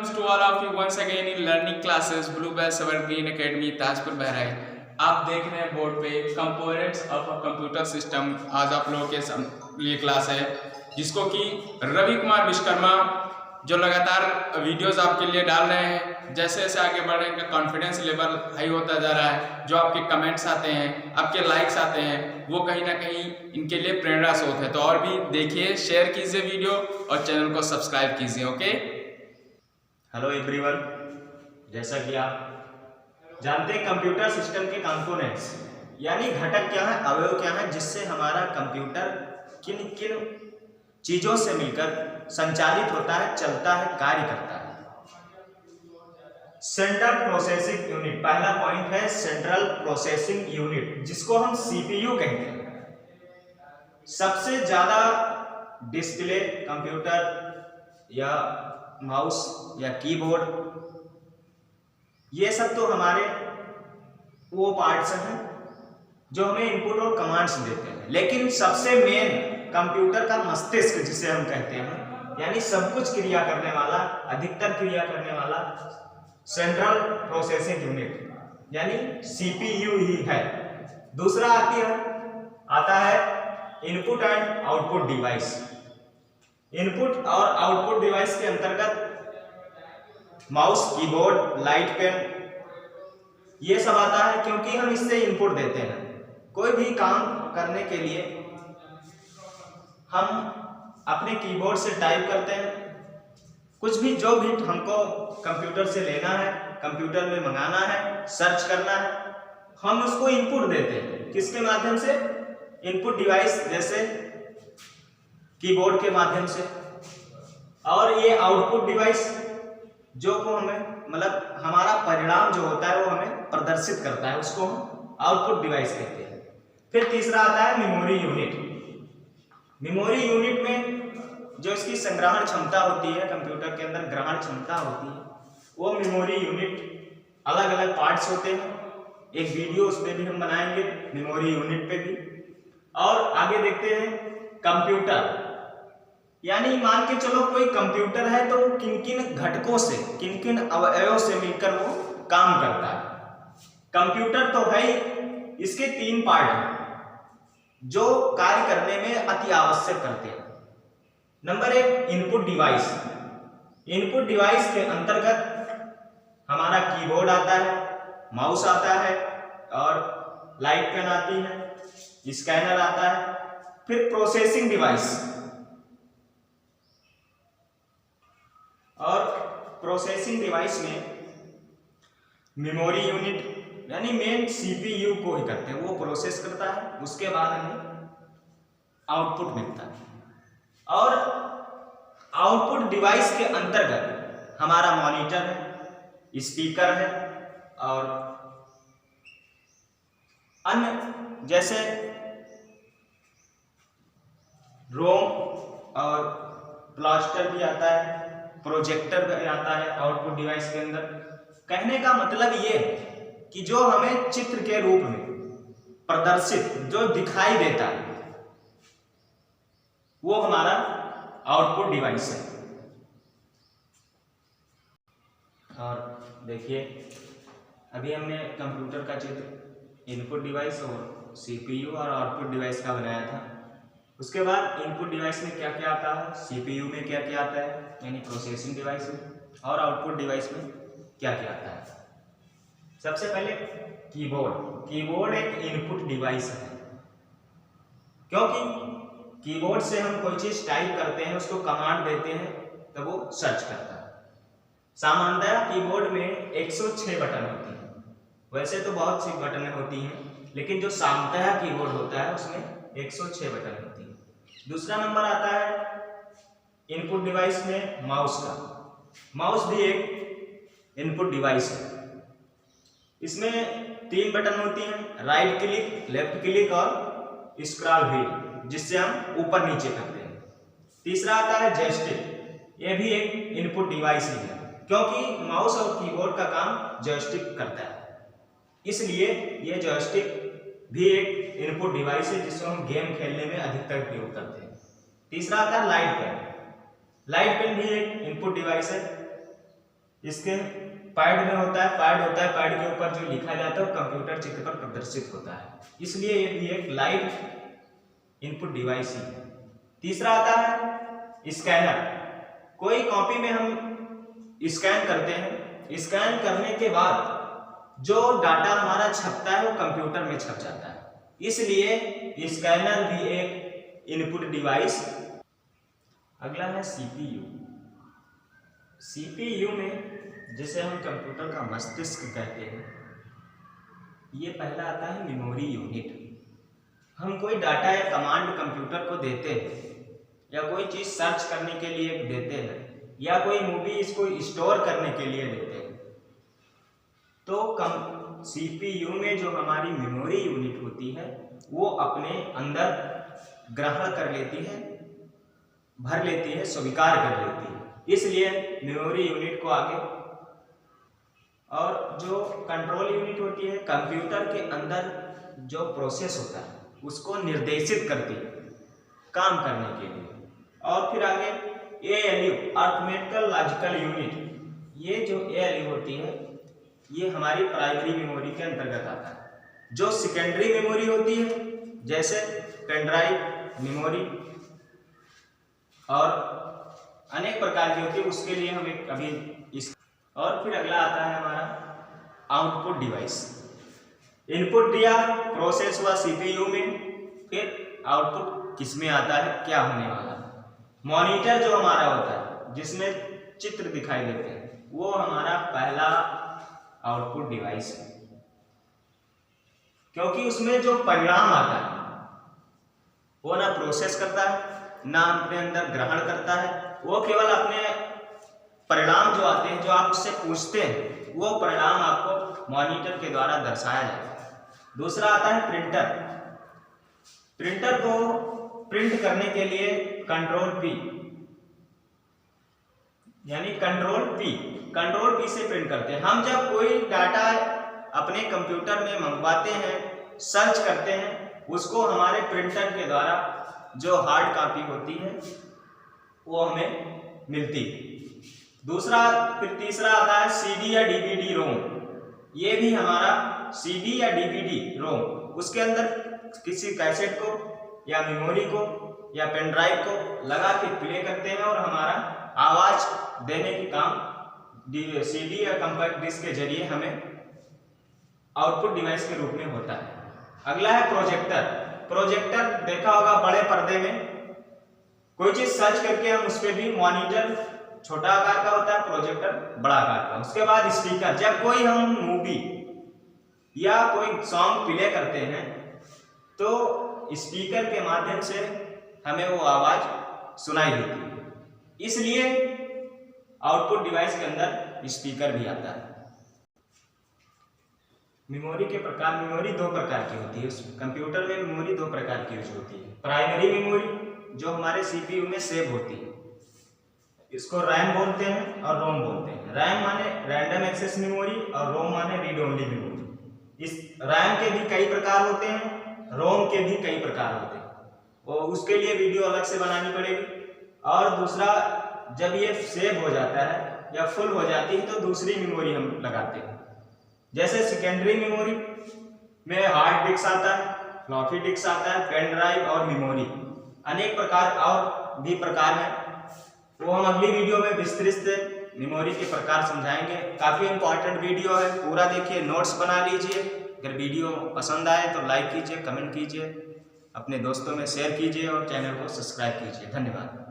welcomes to all of you once again in learning classes Blue Bells Evergreen Academy Tajpur Bahraich. आप देख रहे हैं board पे components of a computer system. आज आप लोगों के लिए क्लास है जिसको कि रवि कुमार विश्वकर्मा जो लगातार वीडियोस आपके लिए डाल रहे हैं। जैसे जैसे आगे बढ़ रहे हैं कॉन्फिडेंस लेवल हाई होता जा रहा है। जो आपके कमेंट्स आते हैं, आपके लाइक्स आते हैं, वो कहीं ना कहीं इनके लिए प्रेरणा स्रोत है। तो और भी देखिए, शेयर कीजिए वीडियो और चैनल को सब्सक्राइब कीजिए। ओके, हेलो एवरीवन, जैसा कि आप जानते हैं कंप्यूटर सिस्टम के कंपोनेंट्स यानी घटक क्या है, अवयव क्या है, जिससे हमारा कंप्यूटर किन किन चीज़ों से मिलकर संचालित होता है, चलता है, कार्य करता है। सेंट्रल प्रोसेसिंग यूनिट पहला पॉइंट है। सेंट्रल प्रोसेसिंग यूनिट जिसको हम सीपीयू कहते हैं। सबसे ज़्यादा डिस्प्ले कंप्यूटर या माउस या कीबोर्ड, ये सब तो हमारे वो पार्ट्स हैं जो हमें इनपुट और कमांड्स देते हैं। लेकिन सबसे मेन कंप्यूटर का मस्तिष्क जिसे हम कहते हैं, यानी सब कुछ क्रिया करने वाला, अधिकतर क्रिया करने वाला सेंट्रल प्रोसेसिंग यूनिट यानी सीपीयू ही है। दूसरा आता है input and output device. Input और आउटपुट डिवाइस के अंतर्गत माउस, कीबोर्ड, लाइट पेन, ये सब आता है क्योंकि हम इससे इनपुट देते हैं। कोई भी काम करने के लिए हम अपने कीबोर्ड से टाइप करते हैं। कुछ भी जो भी हमको कंप्यूटर से लेना है, कंप्यूटर में मंगाना है, सर्च करना है, हम उसको इनपुट देते हैं। किसके माध्यम से? इनपुट डिवाइस जैसे कीबोर्ड के माध्यम से। और ये आउटपुट डिवाइस जो को हमें मतलब हमारा परिणाम जो होता है वो हमें प्रदर्शित करता है, उसको हम आउटपुट डिवाइस कहते हैं। फिर तीसरा आता है मेमोरी यूनिट। मेमोरी यूनिट में जो इसकी संग्रहण क्षमता होती है, कंप्यूटर के अंदर ग्रहण क्षमता होती है, वो मेमोरी यूनिट अलग अलग पार्ट्स होते हैं। एक वीडियो उसमें भी हम बनाएंगे मेमोरी यूनिट पे भी। और आगे देखते हैं कंप्यूटर, यानी मान के चलो कोई कंप्यूटर है तो किन किन घटकों से, किन किन अवयवों से मिलकर वो काम करता है। कंप्यूटर तो है ही, इसके 3 पार्ट हैं जो कार्य करने में अति आवश्यक करते हैं। Number 1 input device. Input device के अंतर्गत हमारा कीबोर्ड आता है, माउस आता है और लाइट पेन आती है, स्कैनर आता है। फिर प्रोसेसिंग डिवाइस, और प्रोसेसिंग डिवाइस में मेमोरी यूनिट यानी मेन सीपीयू को ही करते हैं, वो प्रोसेस करता है, उसके बाद हमें आउटपुट मिलता है। और आउटपुट डिवाइस के अंतर्गत हमारा मॉनिटर है, स्पीकर है और अन्य जैसे रोम और प्लास्टर भी आता है, प्रोजेक्टर भी आता है आउटपुट डिवाइस के अंदर। कहने का मतलब ये कि जो हमें चित्र के रूप में प्रदर्शित जो दिखाई देता है वो हमारा आउटपुट डिवाइस है। और देखिए, अभी हमने कंप्यूटर का चित्र इनपुट डिवाइस और सीपीयू और आउटपुट डिवाइस का बनाया था। उसके बाद इनपुट डिवाइस में क्या क्या आता है, सीपीयू में क्या क्या आता है यानी प्रोसेसिंग डिवाइस में, और आउटपुट डिवाइस में क्या क्या आता है। सबसे पहले कीबोर्ड। कीबोर्ड एक इनपुट डिवाइस है क्योंकि कीबोर्ड से हम कोई चीज टाइप करते हैं, उसको कमांड देते हैं तो वो सर्च करता है। सामान्यतः कीबोर्ड में 106 बटन होती हैं। वैसे तो बहुत सी बटनें होती हैं, लेकिन जो सामान्यतः कीबोर्ड होता है उसमें 106 बटन होती है। दूसरा नंबर आता है इनपुट डिवाइस में माउस का। माउस भी एक इनपुट डिवाइस है। इसमें 3 बटन होती हैं, राइट क्लिक, लेफ्ट क्लिक और स्क्रॉल व्हील, जिससे हम ऊपर नीचे करते हैं। तीसरा आता है जॉयस्टिक। ये भी एक इनपुट डिवाइस ही है क्योंकि माउस और कीबोर्ड का काम जॉयस्टिक करता है, इसलिए ये जॉयस्टिक भी एक इनपुट डिवाइस है जिसको हम गेम खेलने में अधिकतर उपयोग करते हैं। तीसरा आता है लाइट पेन। लाइट पेन भी एक इनपुट डिवाइस है इसके पैड में होता है, पैड के ऊपर जो लिखा जाता है वो कंप्यूटर चित्र पर प्रदर्शित होता है, इसलिए ये भी एक लाइव इनपुट डिवाइस ही है। तीसरा आता है स्कैनर। कोई कॉपी में हम स्कैन करते हैं, स्कैन करने के बाद जो डाटा हमारा छपता है वो कंप्यूटर में छप जाता है, इसलिए स्कैनर भी एक इनपुट डिवाइस। अगला है सीपीयू। सीपीयू में जिसे हम कंप्यूटर का मस्तिष्क कहते हैं, ये पहला आता है मेमोरी यूनिट। हम कोई डाटा या कमांड कंप्यूटर को देते हैं या कोई चीज़ सर्च करने के लिए देते हैं या कोई मूवी इसको स्टोर करने के लिए देते हैं, तो सीपीयू में जो हमारी मेमोरी यूनिट होती है वो अपने अंदर ग्रहण कर लेती है, भर लेती है, स्वीकार कर लेती है, इसलिए मेमोरी यूनिट को आगे। और जो कंट्रोल यूनिट होती है कंप्यूटर के अंदर जो प्रोसेस होता है उसको निर्देशित करती है काम करने के लिए। और फिर आगे एएलयू अर्थमेटिकल लॉजिकल यूनिट, ये जो एएलयू होती है ये हमारी प्राइमरी मेमोरी के अंतर्गत आता है। जो सेकेंडरी मेमोरी होती है जैसे पेन ड्राइव मेमोरी और अनेक प्रकार की होती है, उसके लिए हम एक अभी इस। और फिर अगला आता है हमारा आउटपुट डिवाइस। इनपुट दिया, प्रोसेस हुआ सीपीयू में, फिर आउटपुट किस में आता है, क्या होने वाला है। मॉनिटर जो हमारा होता है जिसमें चित्र दिखाई देते हैं वो हमारा पहला आउटपुट डिवाइस है, क्योंकि उसमें जो परिणाम आता है वो ना प्रोसेस करता है ना अपने अंदर ग्रहण करता है, वो केवल अपने परिणाम जो आते हैं, जो आप उससे पूछते हैं, वो परिणाम आपको मॉनिटर के द्वारा दर्शाया जाता है। दूसरा आता है प्रिंटर। प्रिंटर को प्रिंट करने के लिए कंट्रोल पी यानी कंट्रोल पी से प्रिंट करते हैं। हम जब कोई डाटा अपने कंप्यूटर में मंगवाते हैं, सर्च करते हैं, उसको हमारे प्रिंटर के द्वारा जो हार्ड कॉपी होती है वो हमें मिलती है। फिर तीसरा आता है सीडी या डीवीडी रोम। ये भी हमारा सीडी या डीवीडी रोम, उसके अंदर किसी कैसेट को या मेमोरी को या पेन ड्राइव को लगा के प्ले करते हैं और हमारा आवाज देने की काम सीडी या कंपैक्ट डिस्क के जरिए हमें आउटपुट डिवाइस के रूप में होता है। अगला है प्रोजेक्टर। प्रोजेक्टर देखा होगा बड़े पर्दे में कोई चीज सर्च करके हम उस पर भी, मॉनिटर छोटा आकार का होता है, प्रोजेक्टर बड़ा आकार का। उसके बाद स्पीकर, जब कोई हम मूवी या कोई सॉन्ग प्ले करते हैं तो स्पीकर के माध्यम से हमें वो आवाज सुनाई देती है, इसलिए आउटपुट डिवाइस के अंदर स्पीकर भी आता है। मेमोरी के प्रकार, मेमोरी दो प्रकार की होती है। कंप्यूटर में मेमोरी दो प्रकार की यूज होती है। प्राइमरी मेमोरी जो हमारे सीपीयू में सेव होती है, इसको रैम बोलते हैं और रोम बोलते हैं। रैम माने रैंडम एक्सेस मेमोरी और रोम माने रीड ओनली मेमोरी। इस रैम के भी कई प्रकार होते हैं, रोम के भी कई प्रकार होते हैं, और उसके लिए वीडियो अलग से बनानी पड़ेगी। और दूसरा, जब ये सेव हो जाता है या फुल हो जाती है तो दूसरी मेमोरी हम लगाते हैं। जैसे सेकेंडरी मेमोरी में हार्ड डिस्क आता है, फ्लॉपी डिस्क आता है, पेन ड्राइव और मेमोरी, अनेक प्रकार और भी प्रकार हैं, वो हम अगली वीडियो में विस्तृत से मेमोरी के प्रकार समझाएंगे। काफ़ी इंपॉर्टेंट वीडियो है, पूरा देखिए, नोट्स बना लीजिए। अगर वीडियो पसंद आए तो लाइक कीजिए, कमेंट कीजिए, अपने दोस्तों में शेयर कीजिए और चैनल को सब्सक्राइब कीजिए। धन्यवाद।